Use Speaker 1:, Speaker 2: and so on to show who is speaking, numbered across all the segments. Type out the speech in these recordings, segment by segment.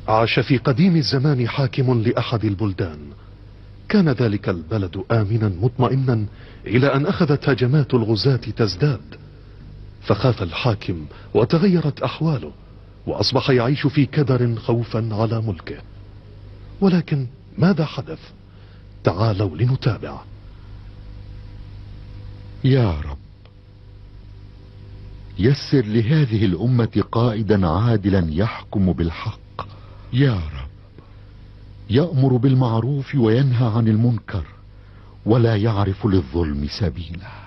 Speaker 1: عاش في قديم الزمان حاكم لأحد البلدان. كان ذلك البلد آمنا مطمئنا إلى أن أخذت هجمات الغزاة تزداد، فخاف الحاكم وتغيرت أحواله، وأصبح يعيش في كدر خوفا على ملكه. ولكن ماذا حدث؟ تعالوا لنتابع.
Speaker 2: يا رب، يسر لهذه الأمة قائدا عادلا يحكم بالحق. يا رب، يأمر بالمعروف وينهى عن المنكر، ولا يعرف للظلم سبيلا.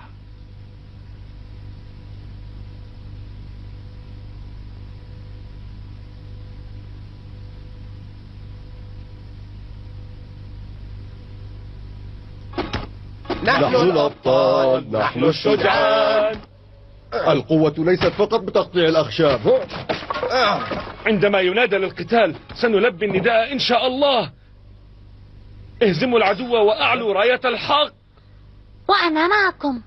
Speaker 3: نحن الأبطال، نحن الشجعان. القوة ليست فقط بتقطيع الأخشاب.
Speaker 4: عندما ينادى للقتال سنلبي النداء إن شاء الله. اهزموا العدو وأعلوا راية الحق.
Speaker 5: وأنا معكم.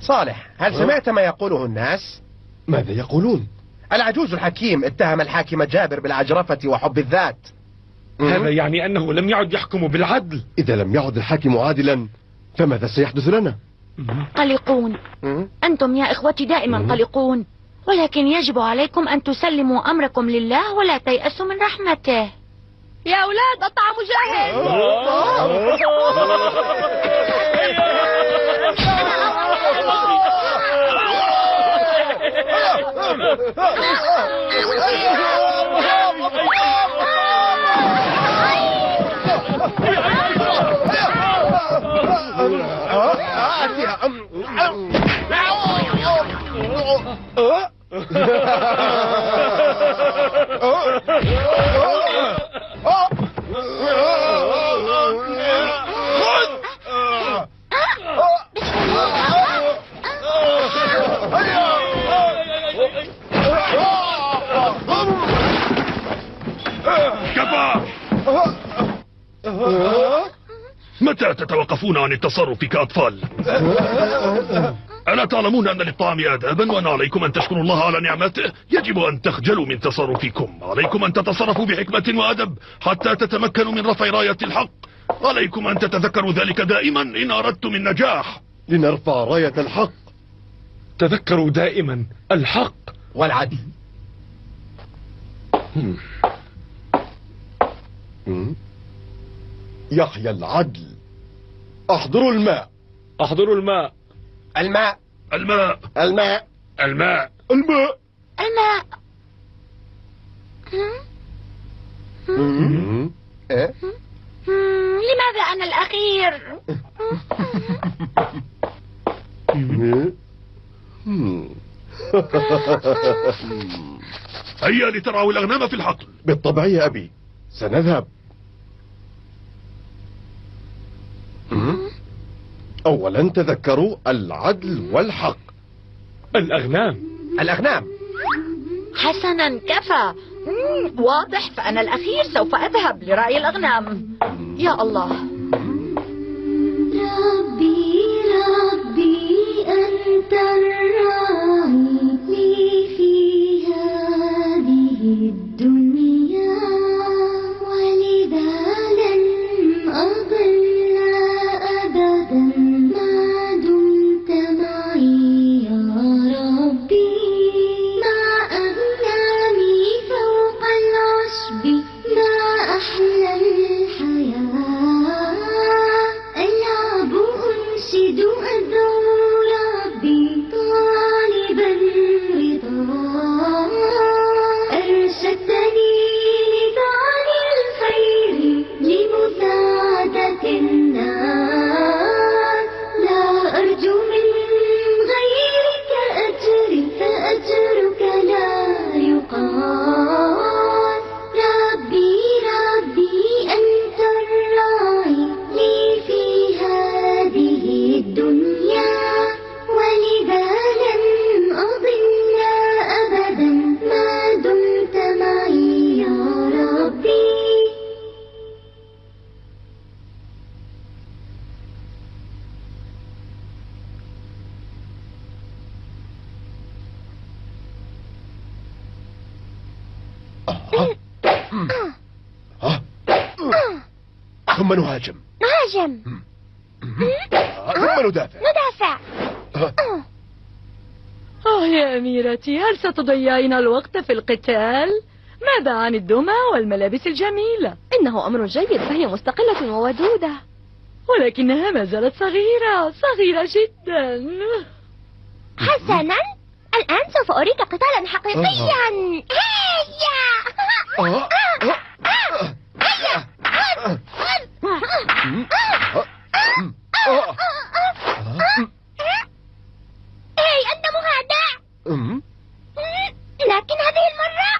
Speaker 6: صالح، هل سمعت ما يقوله الناس؟
Speaker 3: ماذا يقولون؟
Speaker 6: العجوز الحكيم اتهم الحاكم جابر بالعجرفة وحب الذات.
Speaker 4: هذا يعني أنه لم يعد يحكم بالعدل.
Speaker 3: إذا لم يعد الحاكم عادلا فماذا سيحدث لنا؟
Speaker 5: قلقون. أنتم يا إخوتي دائما قلقون، ولكن يجب عليكم أن تسلموا أمركم لله ولا تيأسوا من رحمته. يا أولاد الطعام جاهز.
Speaker 7: كفى! متى تتوقفون عن التصرف كأطفال؟ ألا تعلمون أن للطعام آدابا وأن عليكم أن تشكروا الله على نعمته؟ يجب أن تخجلوا من تصرفكم. عليكم أن تتصرفوا بحكمة وأدب حتى تتمكنوا من رفع راية الحق. عليكم أن تتذكروا ذلك دائما إن أردتم النجاح.
Speaker 3: لنرفع راية الحق.
Speaker 4: تذكروا دائما الحق
Speaker 6: والعدل.
Speaker 3: يحيى العدل. احضروا الماء.
Speaker 4: احضروا الماء.
Speaker 6: الماء.
Speaker 7: الماء.
Speaker 3: الماء.
Speaker 7: الماء.
Speaker 3: الماء.
Speaker 5: الماء. لماذا أنا الأخير؟
Speaker 7: هيا لترعوا الأغنام في الحقل.
Speaker 3: بالطبع يا أبي، سنذهب. أولا تذكروا العدل والحق.
Speaker 4: الأغنام.
Speaker 6: الأغنام.
Speaker 5: حسنا، كفى. واضح، فأنا الأخير سوف أذهب لرعي الأغنام. يا الله.
Speaker 8: ربي ربي أنت الراعي في هذه الدنيا، ولذا لن أضل أبدا ما دمت معي يا ربي. مع أغنامي فوق العشب ما أحلى الحياة.
Speaker 3: ثم نهاجم.
Speaker 5: نهاجم.
Speaker 3: ثم ندافع.
Speaker 9: يا أميرتي، هل ستضيعين الوقت في القتال؟ ماذا عن الدمى والملابس الجميلة؟
Speaker 10: إنه أمر جيد، فهي مستقلة وودودة،
Speaker 9: ولكنها ما زالت صغيرة جدا.
Speaker 5: حسنا، الآن سوف أريك قتالا حقيقيا. هيا. هاي أنت مهدأ، لكن هذه المرة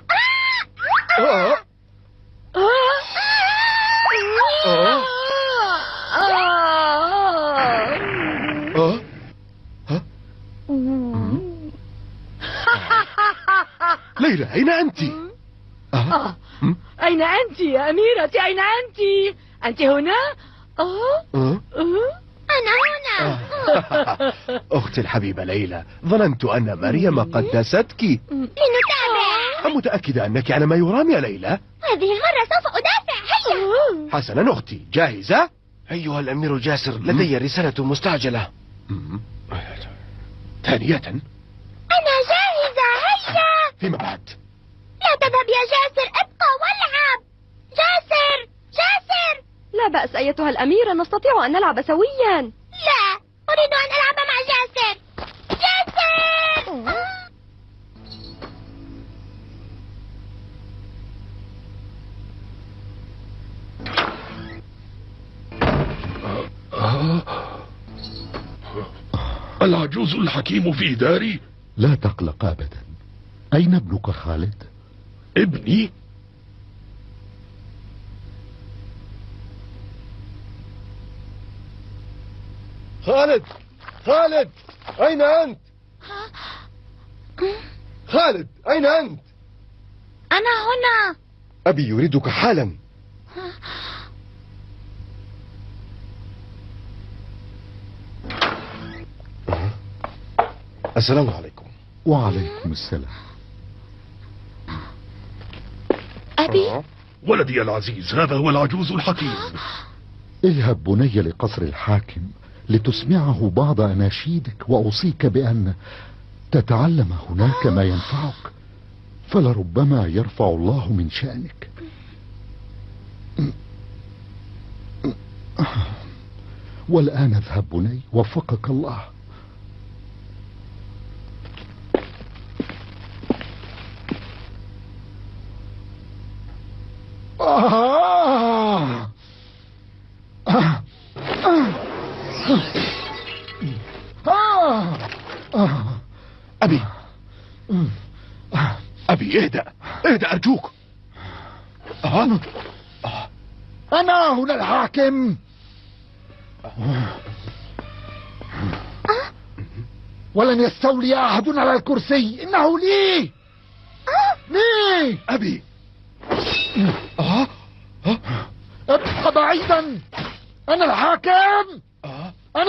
Speaker 3: ليلى، أين أنت؟
Speaker 9: أين أنت يا أميرتي؟ أين أنت؟ أنت هنا؟
Speaker 5: أنا هنا.
Speaker 3: أختي الحبيبة ليلى، ظننت أن مريم قد نستك.
Speaker 5: لنتابع.
Speaker 3: متأكدة أنك على ما يرام يا ليلى؟
Speaker 5: هذه المرة سوف أدافع. هيا.
Speaker 3: حسنا أختي، جاهزة؟
Speaker 6: أيها الأمير جاسر، لدي رسالة مستعجلة.
Speaker 3: ثانية،
Speaker 5: أنا جاهزة. هيا.
Speaker 3: فيما بعد؟
Speaker 5: لا تذهب يا جاسر، ابقى والعب. جاسر.
Speaker 10: لا بأس أيتها الأميرة، نستطيع أن نلعب سويا.
Speaker 5: لا، أريد أن ألعب مع جاسر.
Speaker 7: العجوز الحكيم في داري؟
Speaker 2: لا تقلق أبدا. أين ابنك خالد؟
Speaker 7: ابني؟
Speaker 3: خالد، أين أنت؟ خالد، أين أنت؟
Speaker 5: أنا هنا.
Speaker 3: أبي يريدك حالا. السلام عليكم.
Speaker 2: وعليكم السلام.
Speaker 5: أبي.
Speaker 7: ولدي العزيز، هذا هو العجوز الحكيم.
Speaker 2: اذهب بني لقصر الحاكم لتسمعه بعض أناشيدك، وأوصيك بأن تتعلم هناك ما ينفعك، فلربما يرفع الله من شأنك. والآن اذهب بني، وفقك الله.
Speaker 3: أبي اهدأ أرجوك.
Speaker 2: أنا هنا الحاكم، ولن يستولي أحد على الكرسي، إنه لي.
Speaker 3: أبي.
Speaker 2: ابقى بعيدا، أنا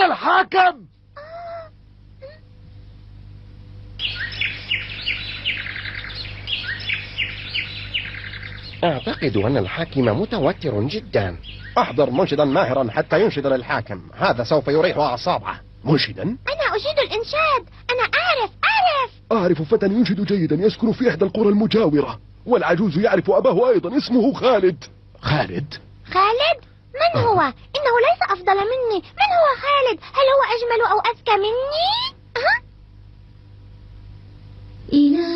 Speaker 2: الحاكم.
Speaker 6: أعتقد أن الحاكم متوتر جدا.
Speaker 3: أحضر منشدا ماهرا حتى ينشد للحاكم، هذا سوف يريح أعصابه. منشدا؟
Speaker 5: أنا أجيد الإنشاد، أنا أعرف.
Speaker 3: أعرف فتى ينشد جيدا يسكن في إحدى القرى المجاورة، والعجوز يعرف أباه أيضا، اسمه خالد. خالد؟
Speaker 5: من هو؟ إنه ليس أفضل مني. من هو خالد؟ هل هو أجمل أو أذكى مني؟
Speaker 8: إلهي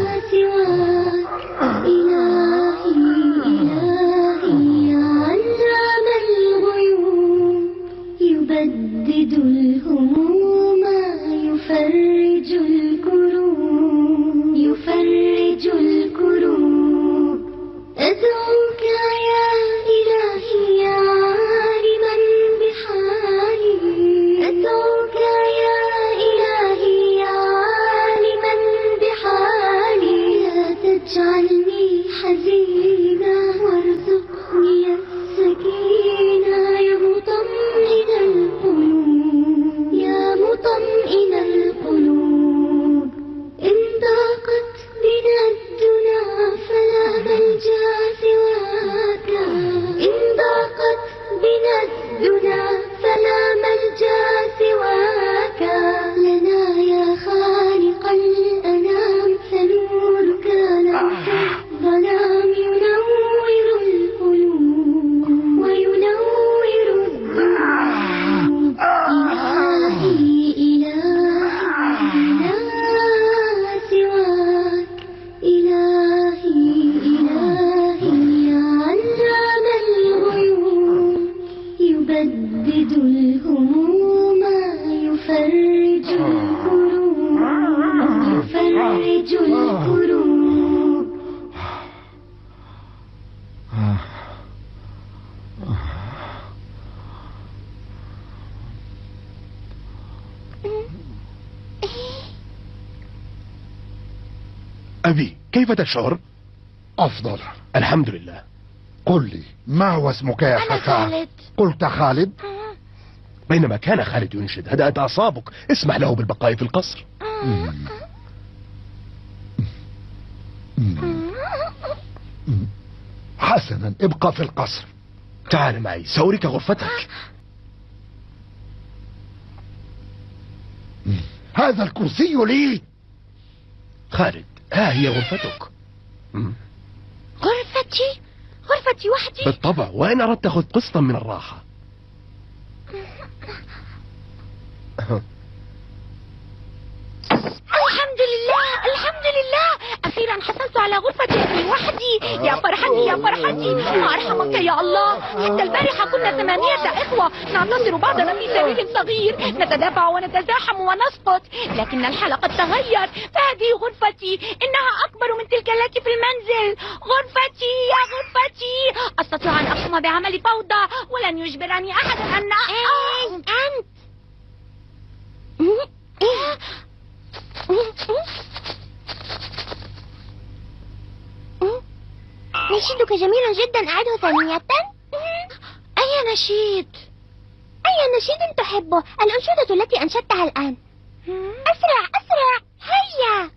Speaker 8: لا سواك، إلهي علام الغيوب، يبدد الهموم، يفرج الكروب، أدعوك يا إلهي عالما
Speaker 3: أبي كيف تشعر؟
Speaker 2: أفضل.
Speaker 3: الحمد لله.
Speaker 2: قل لي ما هو اسمك يا
Speaker 5: أنا
Speaker 2: فتى؟
Speaker 5: خالد.
Speaker 2: قلت خالد؟
Speaker 3: بينما كان خالد ينشد هدأت أعصابك، اسمح له بالبقاء في القصر.
Speaker 2: حسنا، ابقى في القصر.
Speaker 3: تعال معي سأريك غرفتك.
Speaker 2: هذا الكرسي لي.
Speaker 3: خالد، ها هي غرفتك.
Speaker 5: غرفتي وحدي؟
Speaker 3: بالطبع، وإن أردت خذ قسطا من الراحة.
Speaker 5: الحمد لله، أخيرا حصلت على غرفتي وحدي. يا فرحتي ما أرحمك يا الله. حتى البارحة كنا 8 إخوة نعتصر بعضنا في سرير صغير، نتدافع ونتزاحم ونسقط، لكن الحال قد تغير. فهذه غرفتي، إنها أكبر من تلك التي في المنزل. غرفتي يا غرفتي، أستطيع أن أقوم بعمل فوضى ولن يجبرني أحد أن أنت
Speaker 8: نشيدك جميل جدا، أعده ثانية.
Speaker 5: أي نشيد؟
Speaker 8: أي نشيد تحبه؟ الأنشودة التي أنشدتها الآن. أسرع هيا.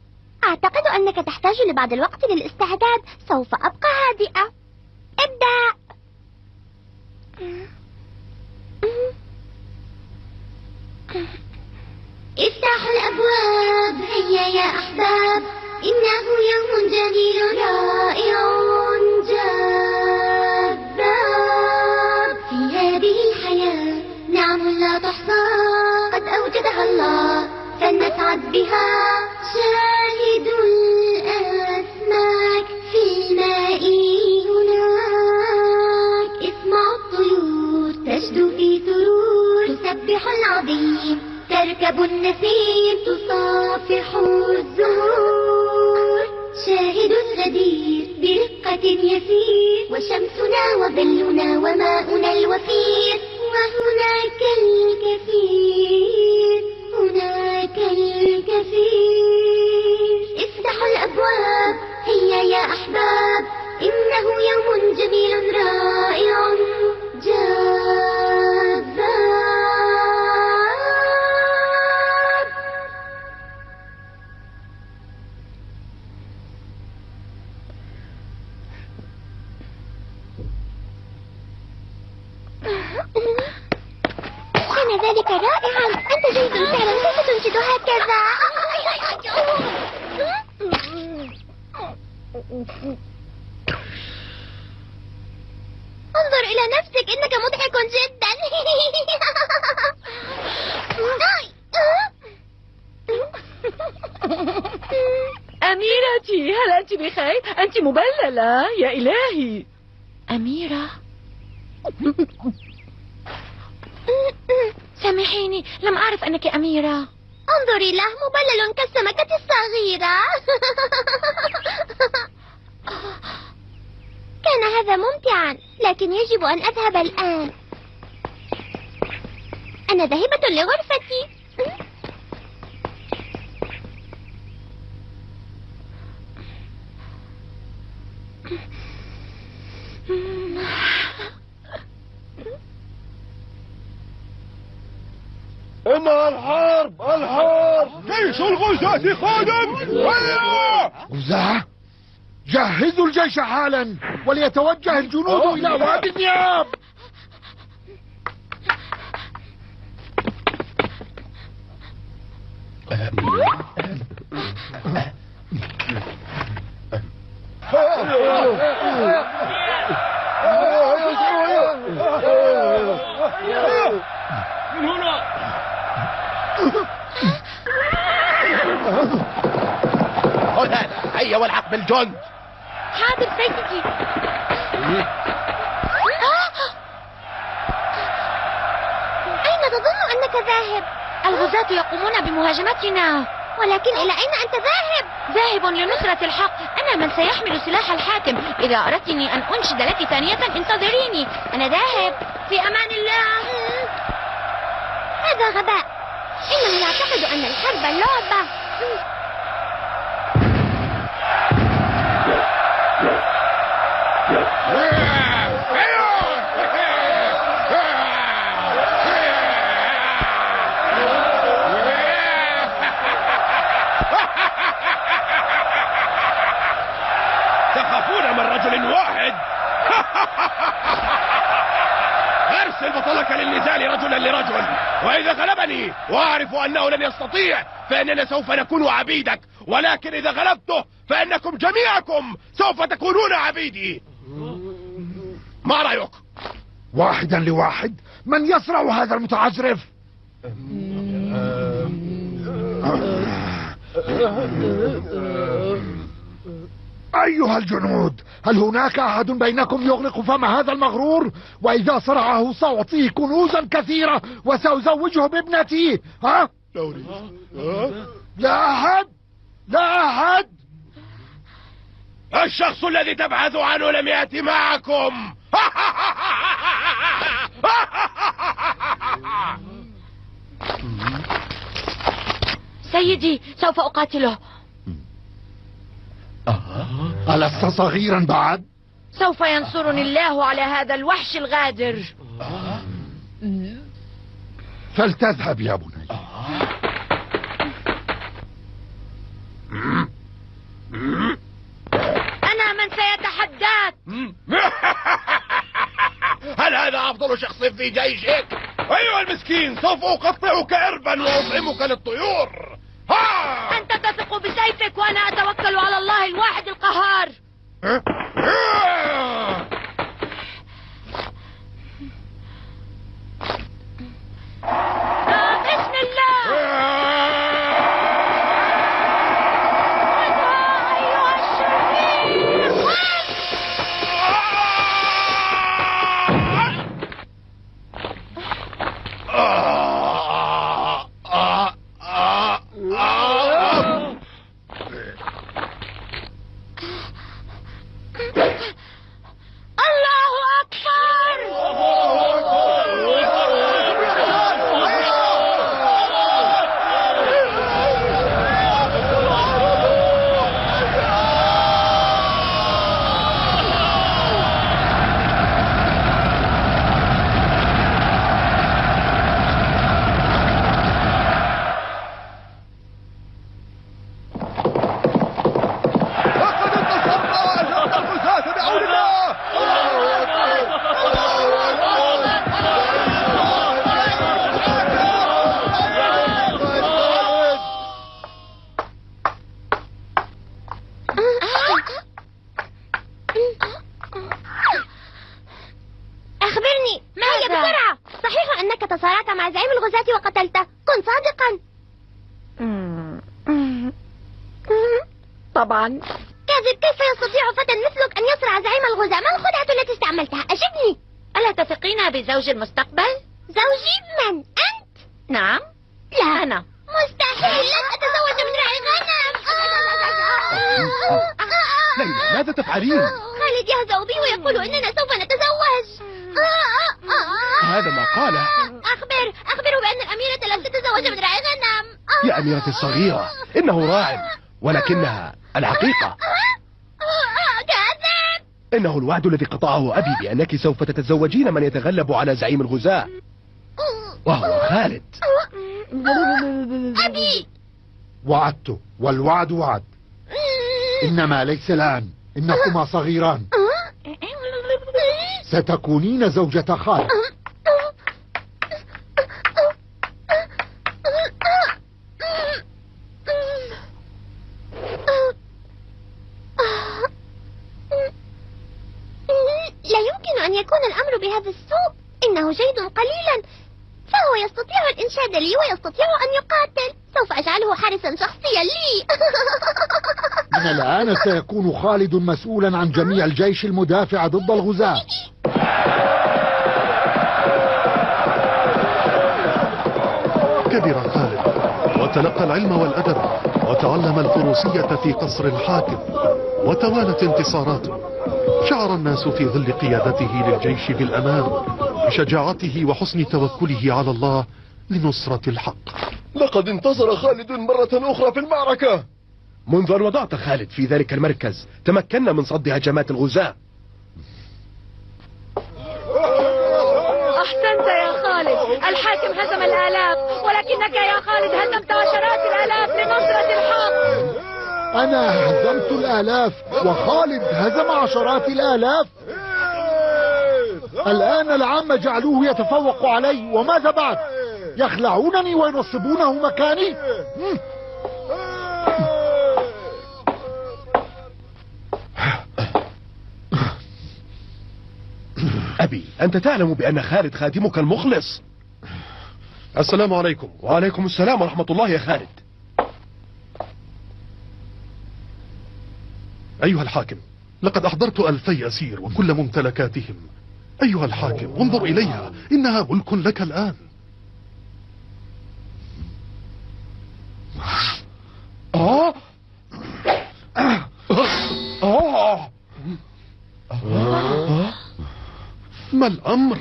Speaker 8: أعتقد أنك تحتاج لبعض الوقت للاستعداد. سوف أبقى هادئة. ابدأ. افتحوا الأبواب هيا يا أحباب، إنه يوم جميل رائع جذاب. في هذه الحياة نعم لا تحصى قد أوجدها الله، فلنسعد بها. شاهد الأسماك في الماء هناك، اسمع الطيور تشدو في سرور، تسبح العظيم تركب النسيم، تصافح الزهور. شاهد غدير برقة يسير، وشمسنا وظلنا وماؤنا الوفير. وهناك الكثير، هناك الكثير. افتحوا الأبواب هيا يا أحباب، إنه يوم جميل رائع جذاب. كان ذلك رائعا. أنت جيد فعلا. كيف تنشد هكذا؟ انظر إلى نفسك، إنك مضحك جدا.
Speaker 9: أميرتي، هل أنت بخير؟ أنت مبللة يا إلهي.
Speaker 5: أميرة، سامحيني، لم أعرف أنك أميرة.
Speaker 8: انظري له، مبلل كالسمكة الصغيرة. كان هذا ممتعا، لكن يجب أن أذهب الآن. أنا ذاهبة لغرفتي.
Speaker 3: إنها الحرب. جيش الغزاة قادم. هيا
Speaker 2: غزاة، جهزوا الجيش حالا وليتوجه الجنود إلى وادي النياب.
Speaker 4: من هنا.
Speaker 3: خذ هذا، هيا والحق بالجند.
Speaker 5: حاضر سيدي.
Speaker 8: أين تظن أنك ذاهب؟
Speaker 5: الغزاة يقومون بمهاجمتنا.
Speaker 8: ولكن إلى أين أنت ذاهب؟
Speaker 5: ذاهب لنصرة الحق. أنا من سيحمل سلاح الحاكم. إذا أردتني أن أنشد لك ثانية انتظريني. أنا ذاهب. في أمان الله.
Speaker 8: هذا غباء. إنه يعتقد أن الحرب لعبة.
Speaker 3: تخافون من رجل واحد؟ أرسل بطلك للنزال رجلا لرجل، وإذا غلبني وأعرف أنه لن يستطيع فإننا سوف نكون عبيدك، ولكن إذا غلبته فإنكم جميعكم سوف تكونون عبيدي. ما رأيك؟
Speaker 2: واحدا لواحد؟ من يصرع هذا المتعجرف؟ أيها الجنود، هل هناك أحد بينكم يغلق فم هذا المغرور؟ وإذا صرعه سأعطيه كنوزا كثيرة وسأزوجه بابنتي. ها؟ لا أحد؟ لا أحد؟
Speaker 3: الشخص الذي تبحث عنه لم يأتي معكم.
Speaker 5: سيدي سوف أقاتله.
Speaker 2: ألست صغيرا بعد؟
Speaker 5: سوف ينصرني الله على هذا الوحش الغادر.
Speaker 2: فلتذهب يا بني.
Speaker 5: أنا من سيتحداك.
Speaker 3: هل هذا أفضل شخص في جيشك؟ أيها المسكين، سوف أقطعك إربا وأطعمك للطيور.
Speaker 5: أنت تثق بسيفك وأنا أتوكل على الله الواحد القهار. بسم الله. أيها الشرير.
Speaker 8: أخبرني، ما هي بسرعة؟ صحيح أنك تصارعت مع زعيم الغزاة وقتلته؟ كن صادقا.
Speaker 5: طبعا.
Speaker 8: كاذب، كيف يستطيع فتى مثلك أن يصرع زعيم الغزاة؟ ما الخدعة التي استعملتها؟ أجبني.
Speaker 5: ألا تثقين بزوج المستقبل؟
Speaker 8: زوجي من؟ أنت؟
Speaker 5: نعم.
Speaker 8: لا،
Speaker 5: أنا.
Speaker 8: مستحيل، لن أتزوج من راعي غنم.
Speaker 3: ليلى، ماذا تفعلين؟
Speaker 8: خالد يهزأ بي ويقول إننا سوف نتزوج.
Speaker 3: هذا ما قاله.
Speaker 8: أخبره بأن الأميرة لم تتزوج من راعي غنم.
Speaker 3: يا أميرتي الصغيرة، إنه راع، ولكنها الحقيقة.
Speaker 8: كاذب.
Speaker 3: إنه الوعد الذي قطعه أبي بأنك سوف تتزوجين من يتغلب على زعيم الغزاة، وهو خالد.
Speaker 8: أبي.
Speaker 2: وعدت، والوعد وعد. إنما ليس الآن، إنكما صغيران. ستكونين زوجة خالد.
Speaker 8: لا يمكن أن يكون الأمر بهذا السوء. إنه جيد قليلا، فهو يستطيع الإنشاد لي ويستطيع أن يقاتل. سوف أجعله حارسا شخصيا لي.
Speaker 2: من الآن سيكون خالد مسؤولا عن جميع الجيش المدافع ضد الغزاة.
Speaker 1: كبر خالد وتلقى العلم والأدب وتعلم الفروسية في قصر الحاكم، وتوالت انتصاراته. شعر الناس في ظل قيادته للجيش بالأمان بشجاعته وحسن توكله على الله لنصرة الحق.
Speaker 3: لقد انتصر خالد مرة أخرى في المعركة. منذ أن وضعت خالد في ذلك المركز تمكنا من صد هجمات الغزاة.
Speaker 9: أحسنت يا خالد. الحاكم هزم الآلاف، ولكنك يا خالد هزمت عشرات الآلاف لنصرة الحق.
Speaker 2: أنا هزمت الآلاف وخالد هزم عشرات الآلاف. الآن العامة جعلوه يتفوق علي، وماذا بعد؟ يخلعونني وينصبونه مكاني؟
Speaker 3: أبي، أنت تعلم بأن خالد خادمك المخلص.
Speaker 1: السلام عليكم.
Speaker 3: وعليكم السلام ورحمة الله يا خالد.
Speaker 1: أيها الحاكم، لقد أحضرت 2000 أسير وكل ممتلكاتهم. أيها الحاكم، انظر إليها، إنها ملك لك الآن. ما الأمر؟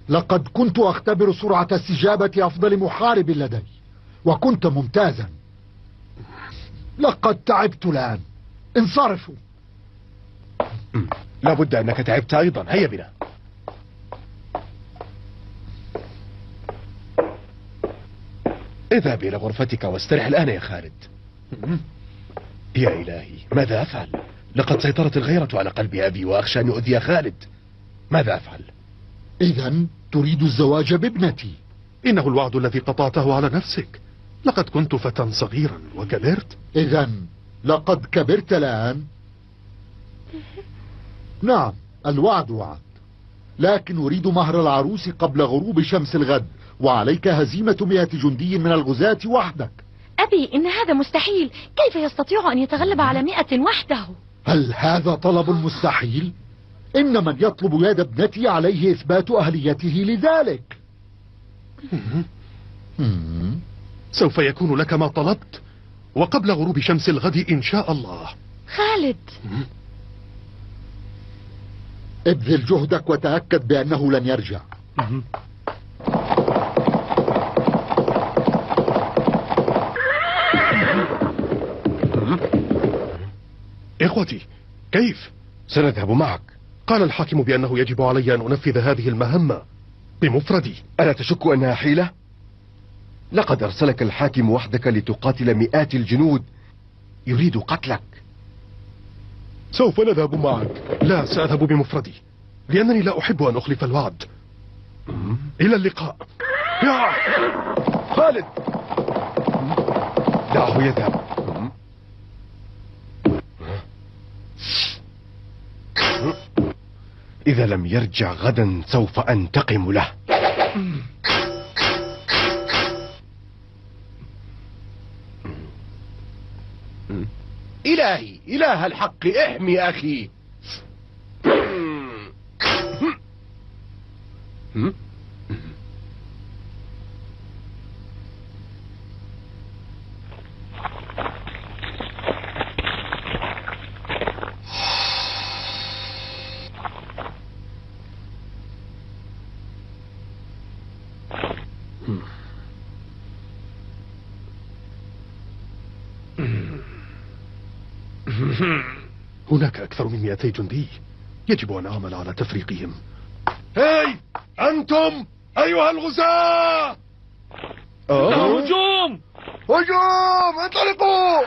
Speaker 2: لقد كنت أختبر سرعة استجابة أفضل محارب لدي، وكنت ممتازا. لقد تعبت الآن، انصرفوا.
Speaker 3: لابد أنك تعبت أيضا، هيا بنا. اذهب إلى غرفتك واسترح الآن يا خالد. يا إلهي، ماذا أفعل؟ لقد سيطرت الغيرة على قلب أبي، وأخشى أن يؤذي خالد. ماذا أفعل؟
Speaker 2: إذن تريد الزواج بابنتي؟
Speaker 1: إنه الوعد الذي قطعته على نفسك. لقد كنت فتى صغيرا وكبرت.
Speaker 2: إذن لقد كبرت الآن؟ نعم، الوعد وعد، لكن أريد مهر العروس قبل غروب شمس الغد، وعليك هزيمة 100 جندي من الغزاة وحدك.
Speaker 9: أبي، إن هذا مستحيل. كيف يستطيع أن يتغلب على 100 وحده؟
Speaker 2: هل هذا طلب مستحيل؟ إن من يطلب يد ابنتي عليه إثبات أهليته لذلك.
Speaker 1: سوف يكون لك ما طلبت، وقبل غروب شمس الغد إن شاء الله.
Speaker 9: خالد،
Speaker 2: ابذل جهدك وتأكد بأنه لن يرجع.
Speaker 1: إخوتي، كيف؟
Speaker 3: سنذهب معك.
Speaker 1: قال الحاكم بأنه يجب علي أن أنفذ هذه المهمة بمفردي.
Speaker 3: ألا تشك أنها حيلة؟ لقد أرسلك الحاكم وحدك لتقاتل مئات الجنود، يريد قتلك.
Speaker 1: سوف نذهب معك. لا، سأذهب بمفردي، لأنني لا أحب أن أخلف الوعد. إلى اللقاء.
Speaker 3: يا خالد، دعه يذهب. إذا لم يرجع غدا سوف أنتقم له. إلهي، إله الحق، احمي أخي.
Speaker 1: هناك أكثر من 200 جندي، يجب أن أعمل على تفريقهم.
Speaker 3: هاي أنتم أيها الغزاة!
Speaker 4: هجوم!
Speaker 3: هجوم! انطلقوا!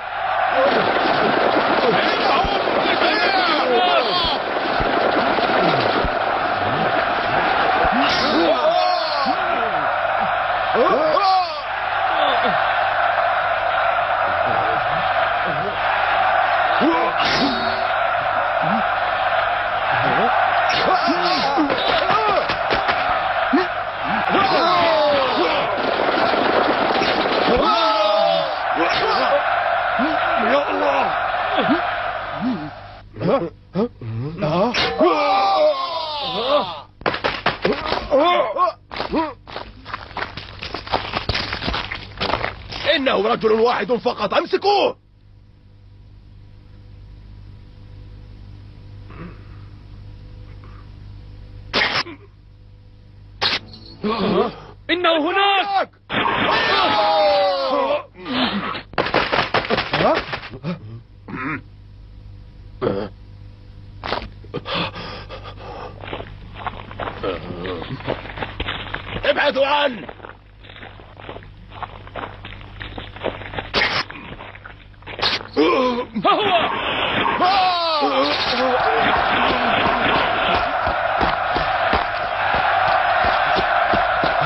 Speaker 3: يا الله! إنه رجل واحد فقط، أمسكوه!
Speaker 4: إنه هناك!
Speaker 3: ابعدوا عنه.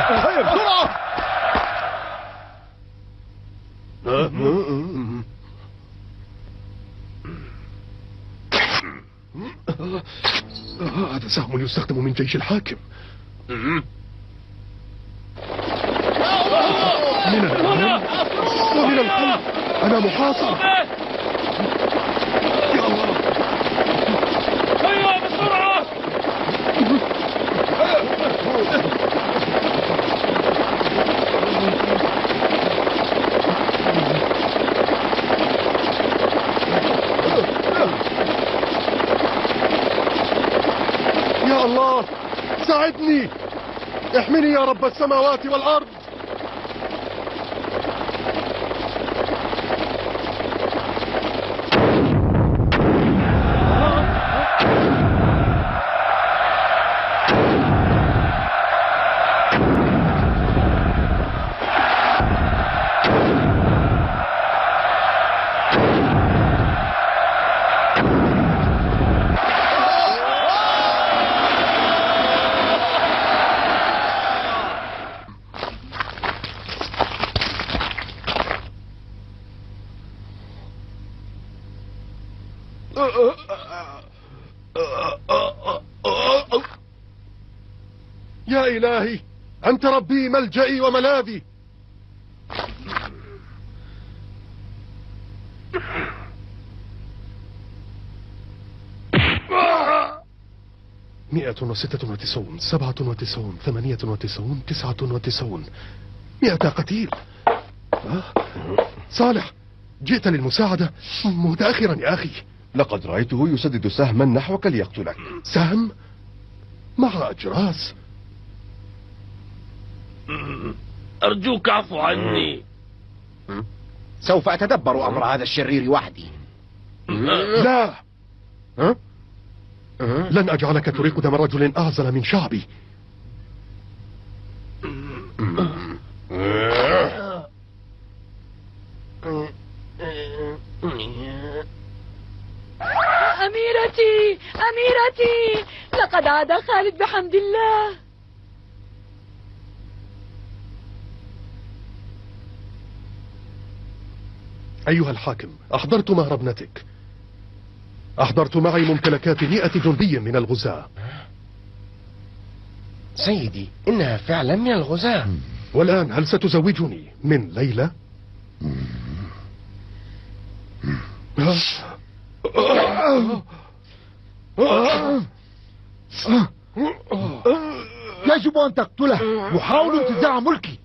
Speaker 2: هيا بسرعة.
Speaker 1: هذا سهم يستخدم من جيش الحاكم. من الأمام ومن الخلف أنا محاصر. يا الله.
Speaker 4: هيا بسرعة.
Speaker 1: يا الله ساعدني، احمني يا رب السماوات والأرض. يا إلهي أنت ربي ملجئي وملاذي. 196 97 98 99 100 قتيل. صالح جئت للمساعدة متأخرا يا أخي.
Speaker 11: لقد رأيته يسدد سهما نحوك ليقتلك.
Speaker 1: سهم مع أجراس.
Speaker 4: أرجوك عفو عني.
Speaker 6: سوف أتدبر أمر هذا الشرير وحدي.
Speaker 1: لا لن أجعلك تريق دم رجل أعزل من شعبي.
Speaker 9: أميرتي أميرتي، لقد عاد خالد بحمد الله.
Speaker 1: أيها الحاكم، أحضرت مهر ابنتك. أحضرت معي ممتلكات 100 جندي من الغزاة.
Speaker 6: سيدي إنها فعلا من الغزاة.
Speaker 1: والآن هل ستزوجني من ليلى؟
Speaker 2: يجب أن تقتله. يحاول انتزاع ملكي.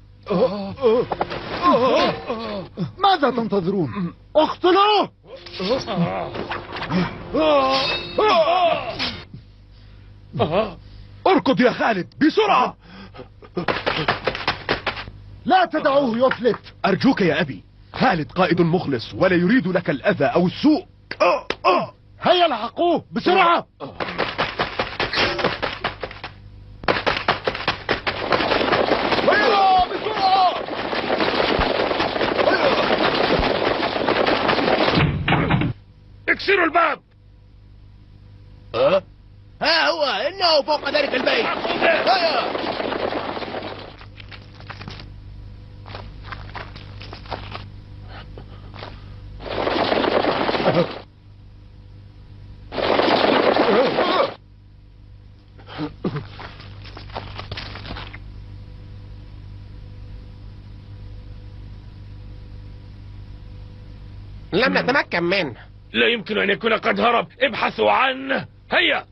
Speaker 2: ماذا تنتظرون؟ اقتلوه.
Speaker 1: اركض يا خالد بسرعة.
Speaker 2: لا تدعوه يفلت.
Speaker 1: أرجوك يا أبي، خالد قائد مخلص ولا يريد لك الأذى أو السوء.
Speaker 2: هيا الحقوه بسرعة.
Speaker 3: اكسروا الباب. ها هو انه فوق ذلك البيت. هيا. لم نتمكن منه.
Speaker 4: لا يمكن أن يكون قد هرب. ابحثوا عنه. هيا.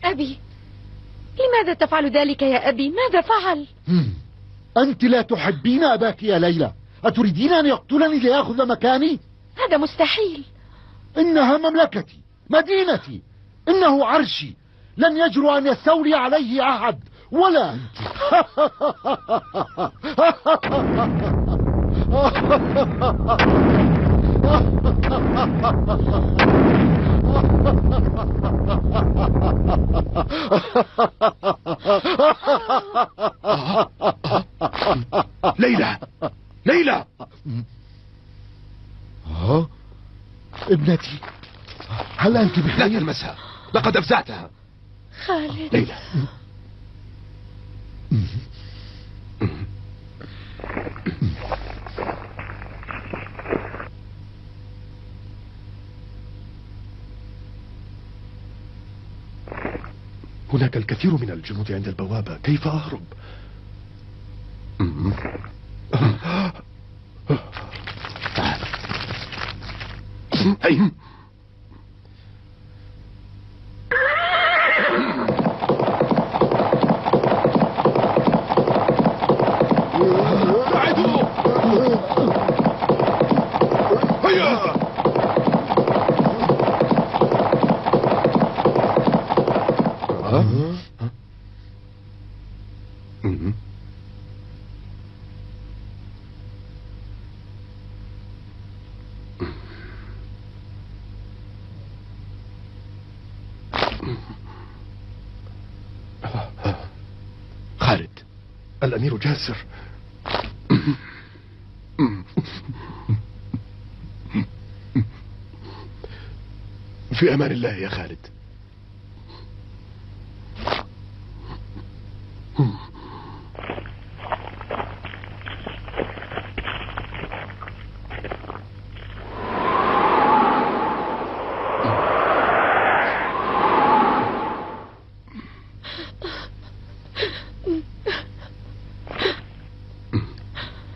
Speaker 9: أبي، لماذا تفعل ذلك يا أبي؟ ماذا فعل؟
Speaker 2: أنت لا تحبين أباك يا ليلى. أتريدين أن يقتلني ليأخذ مكاني؟
Speaker 9: هذا مستحيل.
Speaker 2: إنها مملكتي، مدينتي، إنه عرشي، لن يجرؤ أن يستولي عليه أحد ولا أنت.
Speaker 3: ليلى ليلى
Speaker 2: ابنتي، هل أنت
Speaker 3: لا
Speaker 2: بخير؟
Speaker 3: تلمسها، لقد أفزعتها.
Speaker 9: خالد.
Speaker 3: ليلى
Speaker 1: هناك الكثير من الجنود عند البوابة، كيف أهرب؟
Speaker 3: هيا ابعدوا. هيا خالد.
Speaker 1: الأمير جاسر.
Speaker 3: في أمان الله يا خالد.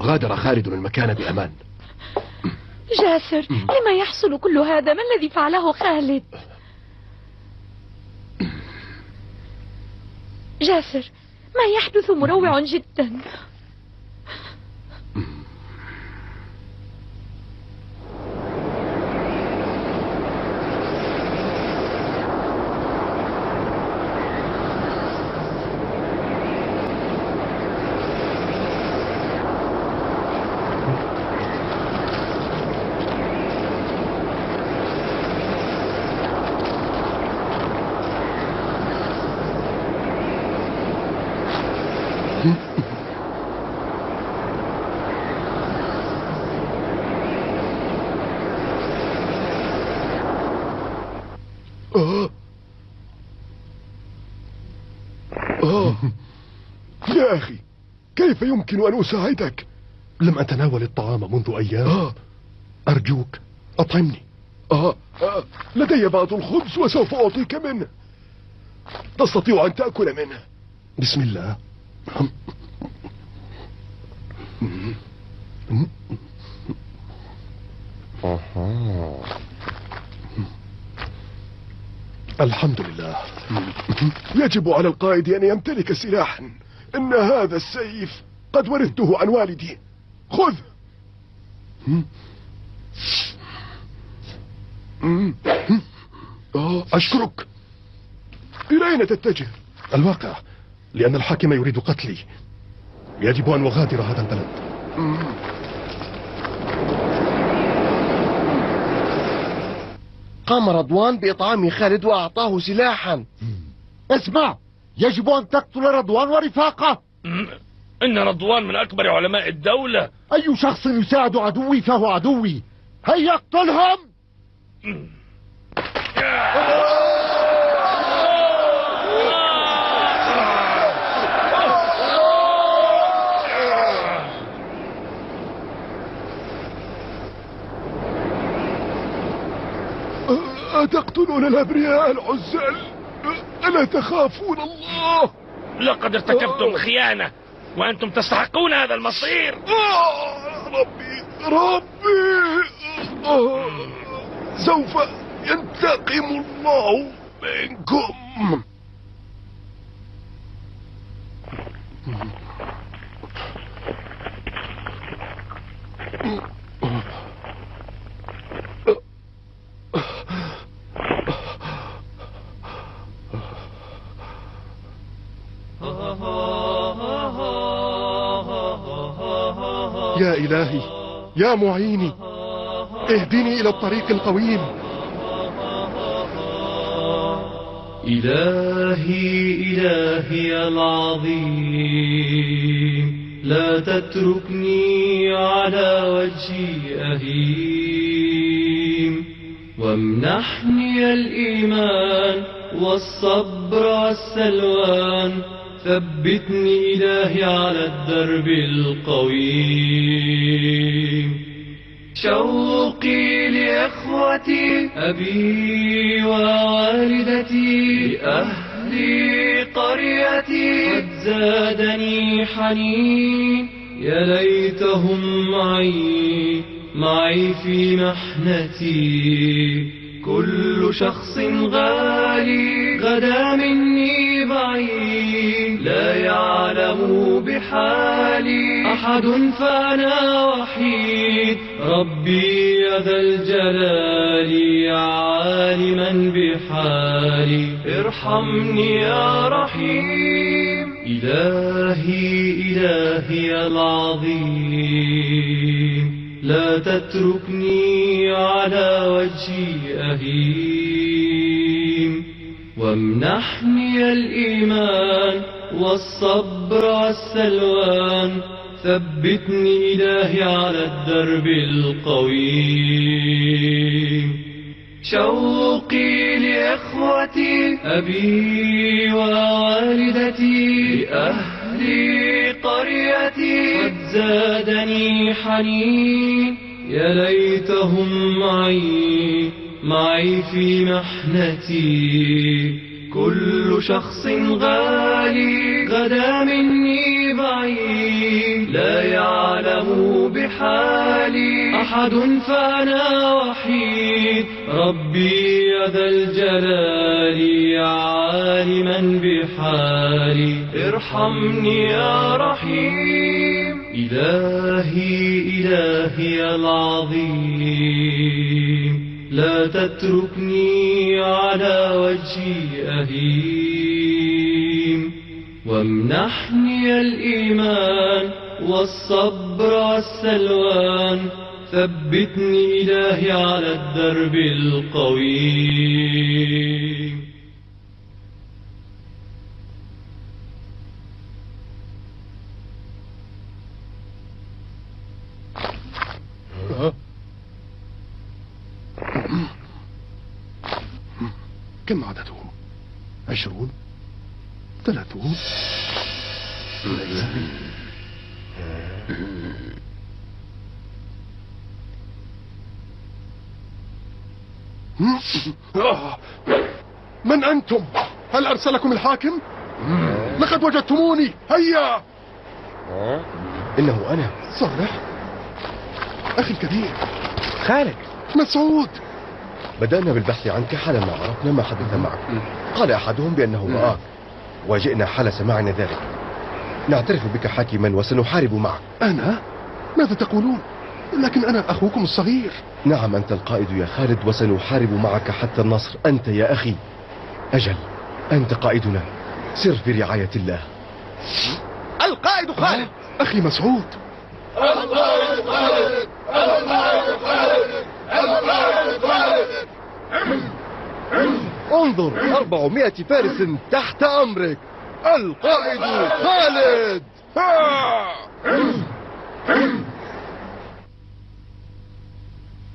Speaker 3: غادر خالد المكان بأمان.
Speaker 9: جاسر، لما يحصل كل هذا؟ ما الذي فعله خالد؟ جاسر، ما يحدث مروع جدا.
Speaker 3: يا أخي، كيف يمكن أن أساعدك؟
Speaker 1: لم أتناول الطعام منذ أيام. أرجوك أطعمني.
Speaker 3: لدي بعض الخبز وسوف أعطيك منه. تستطيع أن تأكل منه.
Speaker 1: بسم الله. الحمد لله.
Speaker 3: يجب على القائد أن يمتلك سلاحا. إن هذا السيف قد ورثته عن والدي. خذ.
Speaker 1: أشكرك.
Speaker 3: إلى أين تتجه؟
Speaker 1: الواقع، لأن الحاكم يريد قتلي. يجب أن أغادر هذا البلد.
Speaker 6: قام رضوان بإطعام خالد وأعطاه سلاحا.
Speaker 2: اسمع، يجب أن تقتل رضوان ورفاقه.
Speaker 4: إن رضوان من أكبر علماء الدولة.
Speaker 2: أي شخص يساعد عدوي فهو عدوي. هيا اقتلهم.
Speaker 3: أتقتلون الأبرياء العزال؟ ألا تخافون الله؟
Speaker 4: لقد ارتكبتم خيانة وأنتم تستحقون هذا المصير.
Speaker 3: ربي سوف ينتقم الله منكم.
Speaker 1: يا إلهي، يا معيني، اهدني إلى الطريق القويم.
Speaker 12: إلهي إلهي العظيم لا تتركني على وجهي أهيم وامنحني الإيمان والصبر والسلوان ثبتني إلهي على الدرب القويم شوقي لإخوتي أبي ووالدتي أهلي قريتي قد زادني حنين يا ليتهم معي في محنتي كل شخص غالي غدا مني بعيد لا يعلم بحالي أحد فأنا وحيد ربي يا ذا الجلال يا عالما بحالي ارحمني يا رحيم إلهي إلهي العظيم لا تتركني على وجهي أهيم وامنحني الإيمان والصبر والسلوان ثبتني إلهي على الدرب القويم شوقي لإخوتي أبي ووالدتي أهلي قريتي قد زادني حنين يا ليتهم معي في محنتي كل شخص غالي غدا مني بعيد لا يعلم بحالي أحد فأنا وحيد ربي يا ذا الجلال يا عالما بحالي ارحمني يا رحيم إلهي إلهي العظيم لا تتركني على وجهي أهيم وامنحني الإيمان والصبر والسلوان ثبتني إلهي على الدرب القويم
Speaker 1: كم عددهم؟ 20 30 من أنتم؟ هل أرسلكم الحاكم؟ لقد وجدتموني. هيا.
Speaker 11: إنه أنا.
Speaker 1: صرح. أخي الكبير
Speaker 6: خالد.
Speaker 1: مسعود.
Speaker 11: بدأنا بالبحث عنك حالما عرفنا ما حدث معك. قال أحدهم بأنه رآك وجئنا حال سماعنا ذلك. نعترف بك حاكما وسنحارب معك.
Speaker 1: أنا؟ ماذا تقولون؟ لكن أنا أخوكم الصغير.
Speaker 11: نعم أنت القائد يا خالد وسنحارب معك حتى النصر. أنت يا أخي. أجل أنت قائدنا. سر في رعاية الله.
Speaker 6: القائد خالد.
Speaker 1: أخي مسعود.
Speaker 2: القائد خالد. القائد خالد. القائد خالد.
Speaker 11: انظر 400 فارس تحت أمرك. القائد خالد.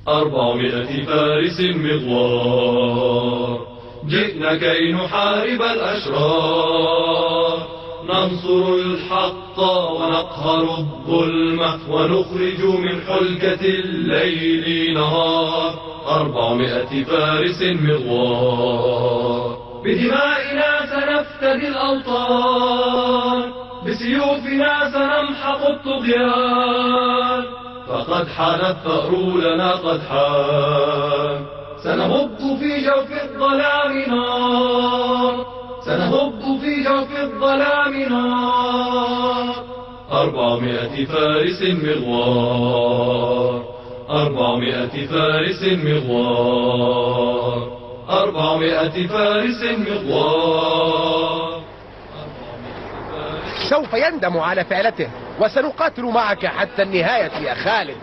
Speaker 12: 400 فارس مغوار جئنا كي نحارب الأشرار ننصر الحق ونقهر الظلم ونخرج من حلكة الليل نهار 400 فارس مغوار بدمائنا سنفتدي الأوطان بسيوفنا سنمحق الطغيان فقد حان الثأر لنا قد حان سنهب في جوف الظلام نار سنهب في جوف الظلام نار 400 فارس مغوار 400 فارس مغوار 400 فارس مغوار
Speaker 6: سوف يندم على فعلته وسنقاتل معك حتى النهاية يا خالد.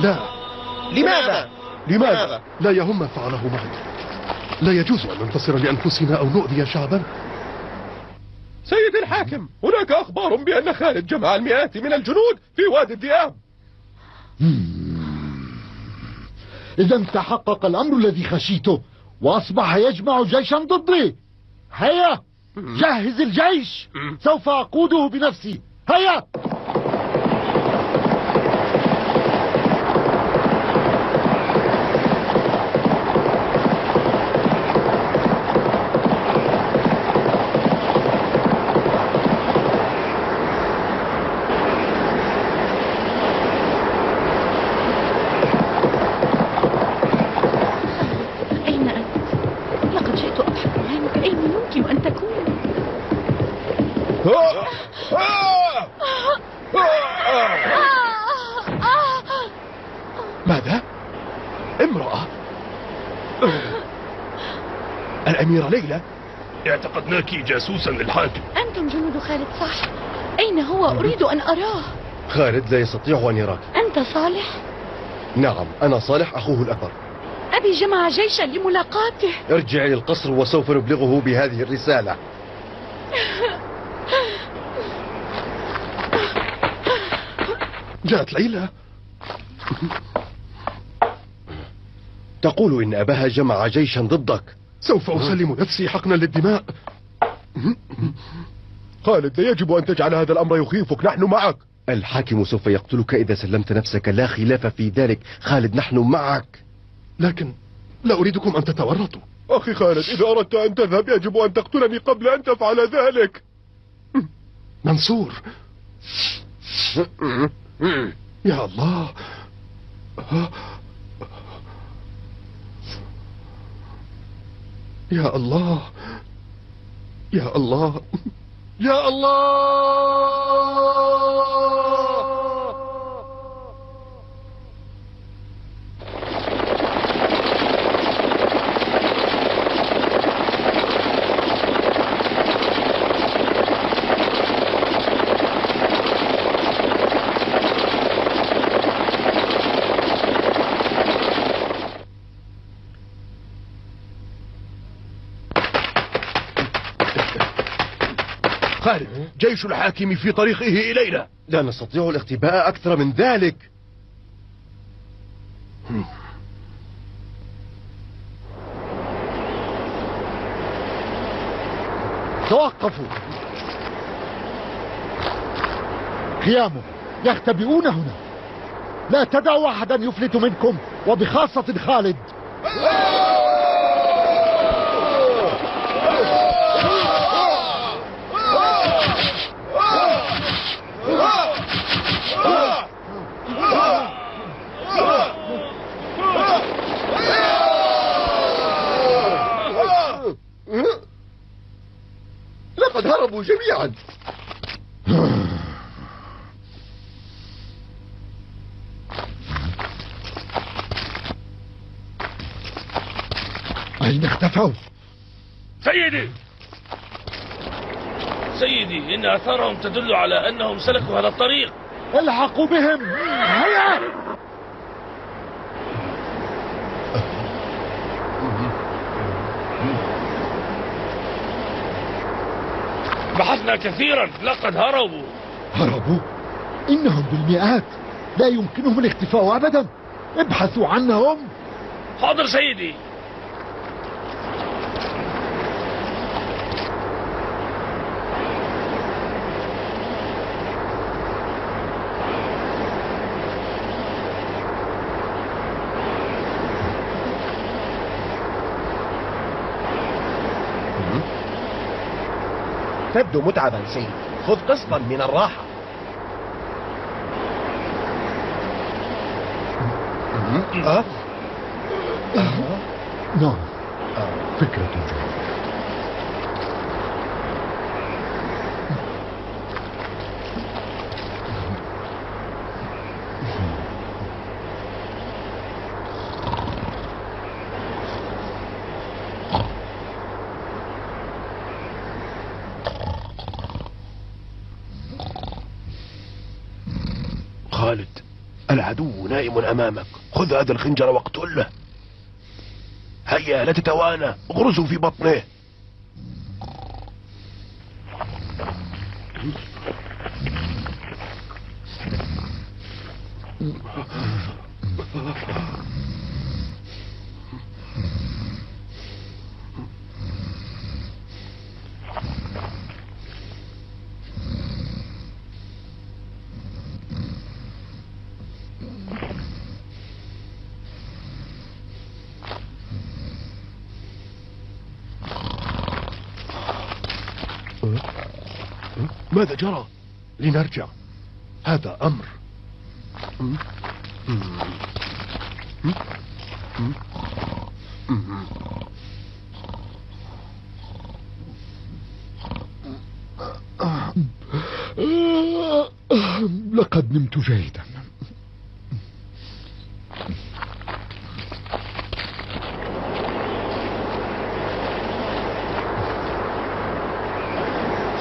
Speaker 1: لا.
Speaker 6: لماذا؟
Speaker 1: لماذا؟ لا يهم ما فعله معي. لا يجوز أن ننتصر لأنفسنا أو نؤذي شعبا.
Speaker 3: سيد الحاكم، هناك أخبار بأن خالد جمع المئات من الجنود في وادي الذئاب.
Speaker 2: إذا تحقق الأمر الذي خشيته، وأصبح يجمع جيشا ضدي. هيا جهز الجيش، سوف أقوده بنفسي. هيا.
Speaker 3: ماذا؟ امرأة؟ الأميرة ليلى؟
Speaker 7: اعتقدناك جاسوسا للحاكم.
Speaker 9: أنتم جنود خالد صح. أين هو؟ أريد أن أراه.
Speaker 11: خالد لا يستطيع أن يراك.
Speaker 9: أنت صالح؟
Speaker 11: نعم أنا صالح أخوه الأكبر.
Speaker 9: أبي جمع جيشا لملاقاته.
Speaker 11: ارجع إلى القصر وسوف نبلغه بهذه الرسالة.
Speaker 1: جاءت ليلى.
Speaker 11: تقول إن أباها جمع جيشا ضدك.
Speaker 1: سوف أسلم نفسي حقنا للدماء.
Speaker 3: خالد لا يجب أن تجعل هذا الأمر يخيفك، نحن معك.
Speaker 11: الحاكم سوف يقتلك إذا سلمت نفسك، لا خلاف في ذلك. خالد نحن معك.
Speaker 1: لكن لا أريدكم أن تتورطوا.
Speaker 3: أخي خالد، إذا أردت أن تذهب يجب أن تقتلني قبل أن تفعل ذلك.
Speaker 1: منصور، يا الله، يا الله، يا الله، يا الله.
Speaker 3: خالد، جيش الحاكم في طريقه إلينا.
Speaker 11: لا نستطيع الاختباء أكثر من ذلك.
Speaker 2: توقفوا. قياموا، يختبئون هنا. لا تدعوا أحدا يفلت منكم، وبخاصة خالد.
Speaker 11: لقد هربوا جميعا.
Speaker 2: أين اختفوا؟
Speaker 4: سيدي، إن آثارهم تدل على أنهم سلكوا هذا الطريق.
Speaker 2: الحقوا بهم. هيا.
Speaker 4: بحثنا كثيرا، لقد هربوا.
Speaker 2: هربوا؟ إنهم بالمئات، لا يمكنهم الاختفاء أبدا. ابحثوا عنهم.
Speaker 4: حاضر سيدي.
Speaker 6: تبدو متعبا سيد، خذ قسطا من الراحة.
Speaker 2: نعم، فكرة جيدة.
Speaker 3: خالد، العدو نائم أمامك، خذ هذا الخنجر واقتله. هيا لا تتوانى، اغرزوا في بطنه.
Speaker 2: ماذا جرى؟ لنرجع، هذا أمر. لقد نمت جيدا.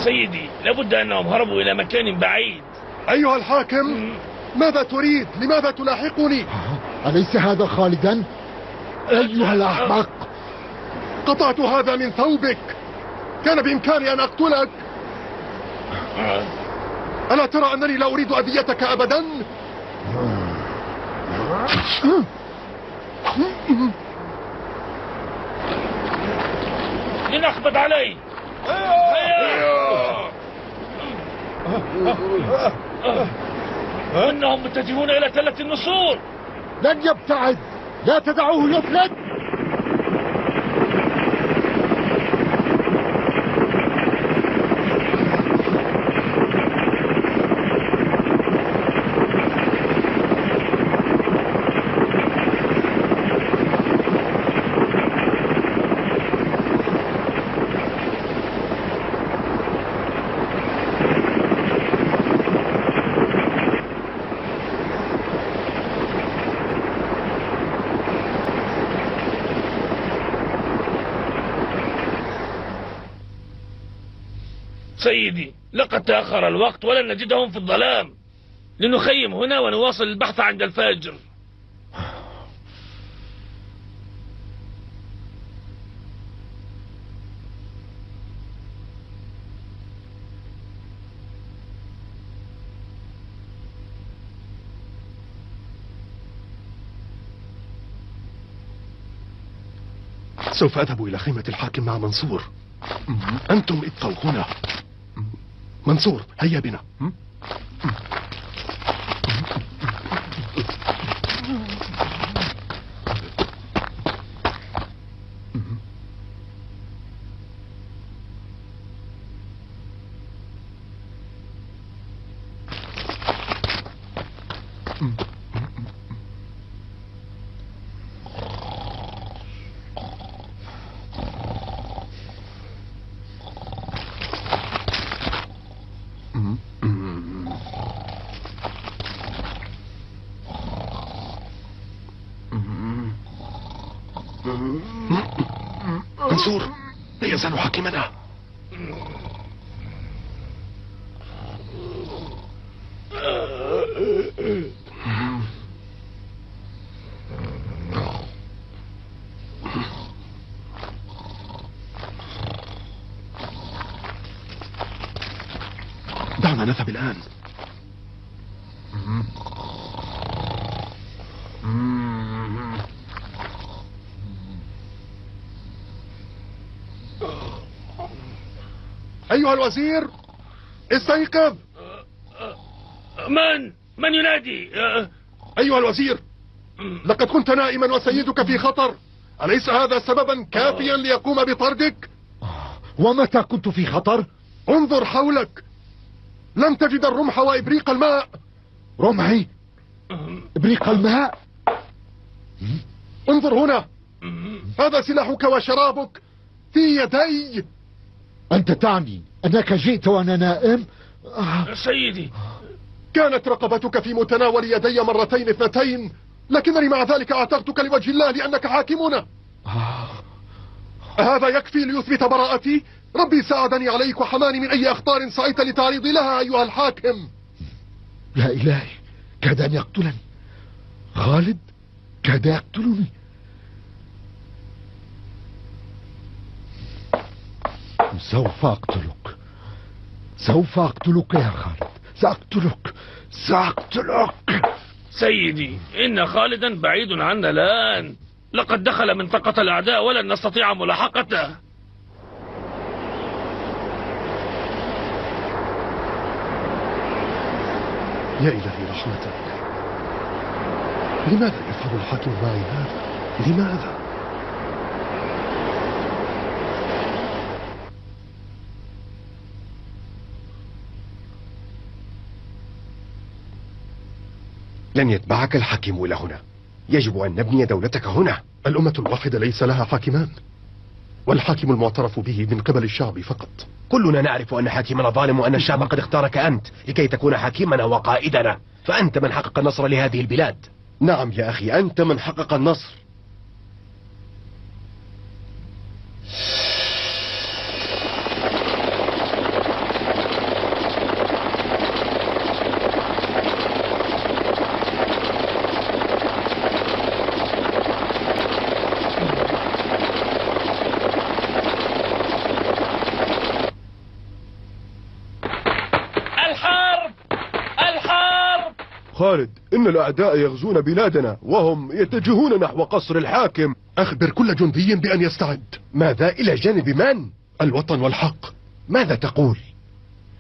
Speaker 4: سيدي، لابد أنهم هربوا إلى مكان بعيد.
Speaker 1: أيها الحاكم، ماذا تريد؟ لماذا تلاحقني؟
Speaker 2: أليس هذا خالدا؟ أيها الأحمق،
Speaker 1: قطعت هذا من ثوبك، كان بإمكاني أن أقتلك. ألا ترى أنني لا أريد أذيتك أبدا؟
Speaker 4: لنخبط عليه. إنهم متجهون إلى تلة النسور.
Speaker 2: لن يبتعد، لا تدعوه يفلت.
Speaker 4: سيدي، لقد تأخر الوقت ولن نجدهم في الظلام. لنخيم هنا ونواصل البحث عند الفجر.
Speaker 1: سوف أذهب إلى خيمة الحاكم مع منصور. أنتم ابقوا هنا. منصور، هيا بنا. منصور، لا يزال حاكمنا. دعنا نذهب الآن. أيها الوزير، استيقظ.
Speaker 4: من ينادي؟
Speaker 1: أيها الوزير، لقد كنت نائما وسيدك في خطر. أليس هذا سببا كافيا ليقوم بطردك؟
Speaker 2: ومتى كنت في خطر؟
Speaker 1: انظر حولك، لن تجد الرمح وإبريق الماء.
Speaker 2: رمحي؟ إبريق الماء؟
Speaker 1: انظر هنا، هذا سلاحك وشرابك في يدي.
Speaker 2: أنت تعني أنك جئت وأنا نائم؟
Speaker 4: سيدي،
Speaker 1: كانت رقبتك في متناول يدي مرتين اثنتين، لكنني مع ذلك اعتقتك لوجه الله لأنك حاكمنا. هذا يكفي ليثبت براءتي؟ ربي ساعدني عليك وحماني من أي أخطار سعيت لتعريضي لها أيها الحاكم.
Speaker 2: يا إلهي، كاد أن يقتلني. خالد كاد يقتلني. سوف أقتلك، سوف أقتلك يا خالد، سأقتلك.
Speaker 4: سيدي، إن خالدا بعيد عنا الآن، لقد دخل منطقة الأعداء ولن نستطيع ملاحقته.
Speaker 1: يا إلهي رحمتك، لماذا يفعل الحاكم معي هذا؟ لماذا؟
Speaker 11: لن يتبعك الحاكم إلى هنا، يجب أن نبني دولتك هنا.
Speaker 1: الأمة الواحدة ليس لها حاكمان، والحاكم المعترف به من قبل الشعب فقط.
Speaker 6: كلنا نعرف أن حاكمنا ظالم وأن الشعب قد اختارك أنت لكي تكون حاكمنا وقائدنا، فأنت من حقق النصر لهذه البلاد.
Speaker 11: نعم يا أخي، أنت من حقق النصر.
Speaker 3: خالد، إن الأعداء يغزون بلادنا وهم يتجهون نحو قصر الحاكم.
Speaker 1: أخبر كل جندي بأن يستعد.
Speaker 11: ماذا؟ إلى جانب من؟
Speaker 1: الوطن والحق.
Speaker 11: ماذا تقول؟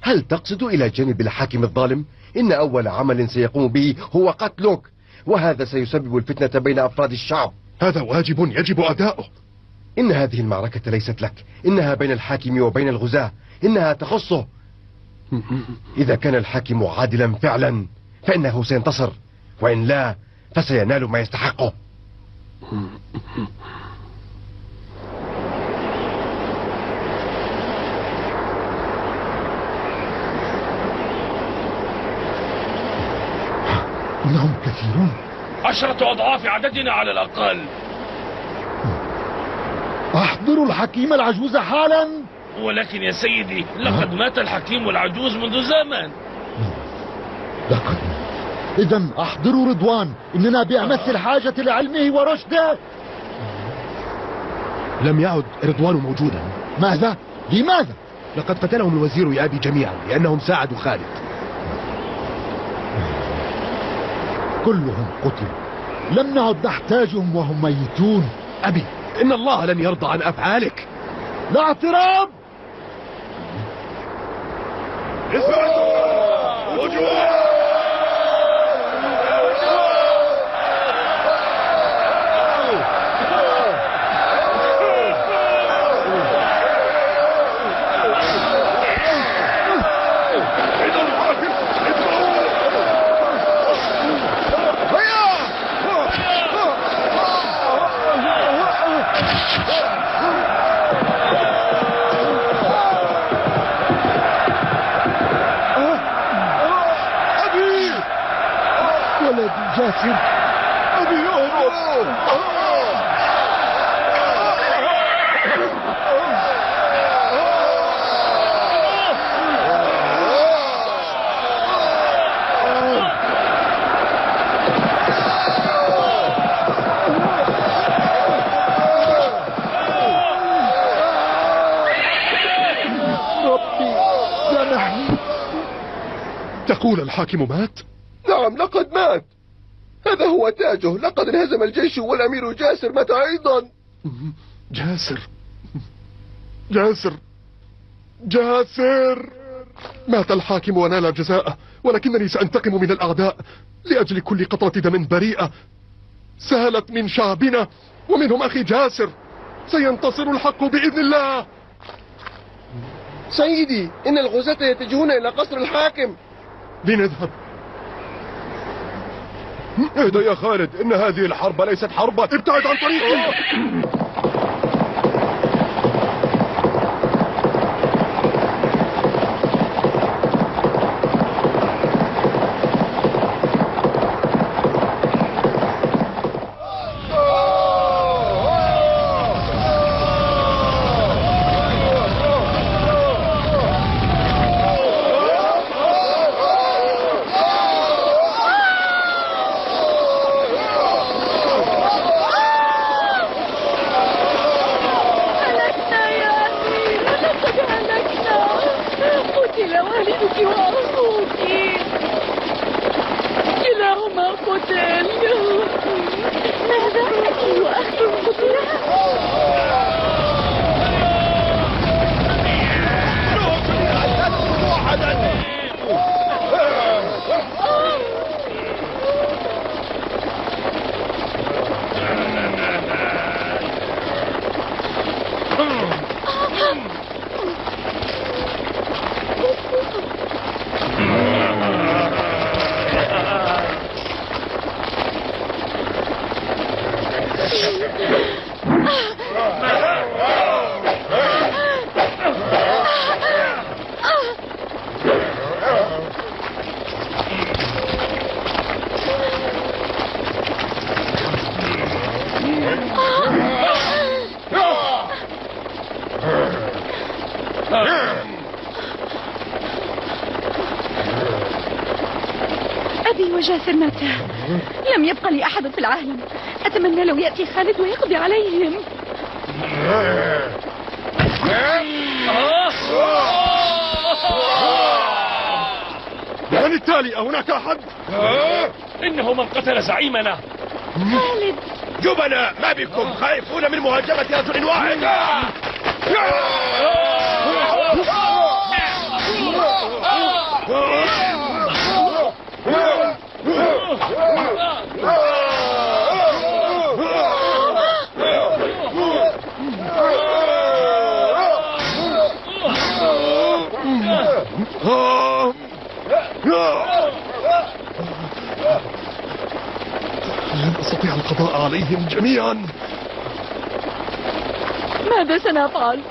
Speaker 11: هل تقصد إلى جانب الحاكم الظالم؟ إن أول عمل سيقوم به هو قتلك، وهذا سيسبب الفتنة بين أفراد الشعب.
Speaker 1: هذا واجب يجب أداؤه.
Speaker 11: إن هذه المعركة ليست لك، إنها بين الحاكم وبين الغزاة، إنها تخصه. إذا كان الحاكم عادلا فعلا فإنه سينتصر، وإن لا فسينال ما يستحقه.
Speaker 2: إنهم كثيرون،
Speaker 4: 10 أضعاف عددنا على الأقل.
Speaker 2: أحضروا الحكيم العجوز حالا.
Speaker 4: ولكن يا سيدي، لقد مات الحكيم العجوز منذ زمن.
Speaker 2: لقد مات. إذا أحضروا رضوان، إننا بأمس الحاجة لعلمه ورشده.
Speaker 6: لم يعد رضوان موجودا.
Speaker 2: ماذا؟ لماذا؟
Speaker 6: لقد قتلهم الوزير يابي جميعا لأنهم ساعدوا خالد.
Speaker 2: كلهم قتلوا، لم نعد نحتاجهم وهم ميتون.
Speaker 6: أبي، إن الله لن يرضى عن أفعالك.
Speaker 2: لا اعتراض. جاسر، أبي أهرب. ربي سامحني.
Speaker 1: تقول الحاكم مات؟
Speaker 3: نعم، لقد مات. هذا هو تاجه. لقد انهزم الجيش والأمير جاسر مات أيضا.
Speaker 1: جاسر مات الحاكم ونال جزاءه، ولكنني سأنتقم من الأعداء لأجل كل قطرة دم بريئة سالت من شعبنا ومنهم أخي جاسر. سينتصر الحق بإذن الله.
Speaker 3: سيدي، إن الغزاة يتجهون إلى قصر الحاكم.
Speaker 1: لنذهب.
Speaker 3: اهدى يا خالد، إن هذه الحرب ليست حربا.
Speaker 1: ابتعد عن طريقي.
Speaker 9: وأخوك كلاهما قتل.
Speaker 10: ماذا؟ أخي وأخي قتلا؟ أبي وجاسر ماتا. لم يبقى لي أحد في العالم. أتمنى لو يأتي خالد ويقضي عليهم.
Speaker 3: من التالي؟ هناك أحد؟
Speaker 4: إنه من قتل زعيمنا
Speaker 10: خالد.
Speaker 3: جبناء، ما بكم؟ خائفون من مهاجمة رجل واحد؟
Speaker 1: لن أستطيع القضاء عليهم جميعا.
Speaker 9: ماذا سنفعل؟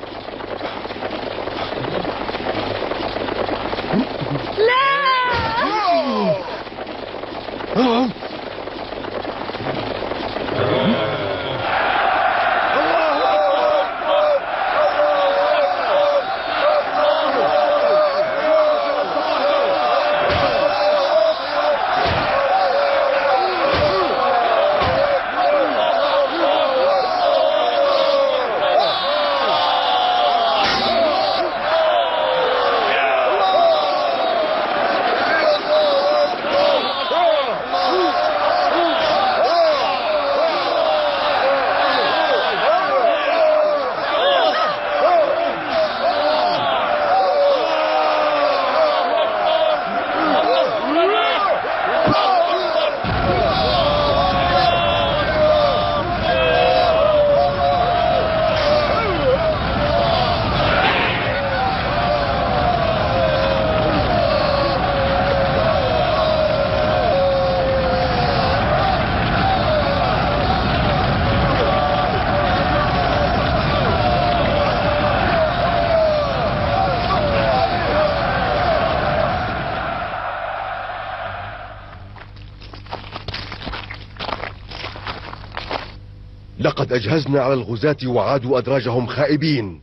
Speaker 11: لقد أجهزنا على الغزاة وعادوا أدراجهم خائبين.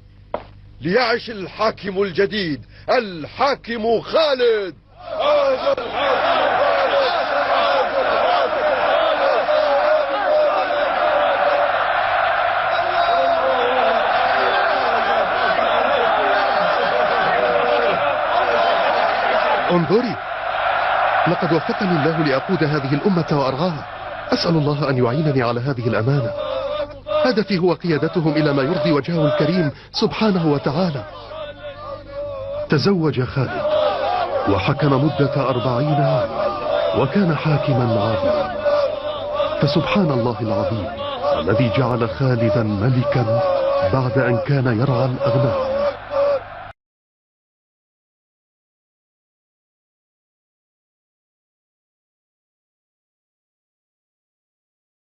Speaker 11: ليعش الحاكم الجديد، الحاكم خالد.
Speaker 1: انظري، لقد وفقني الله لأقود هذه الأمة وأرغاها. أسأل الله أن يعينني على هذه الأمانة. هدفي هو قيادتهم إلى ما يرضي وجهه الكريم سبحانه وتعالى. تزوج خالد وحكم مدة 40 عاما، وكان حاكما عادلا. فسبحان الله العظيم الذي جعل خالدا ملكا بعد أن كان يرعى الأغنام.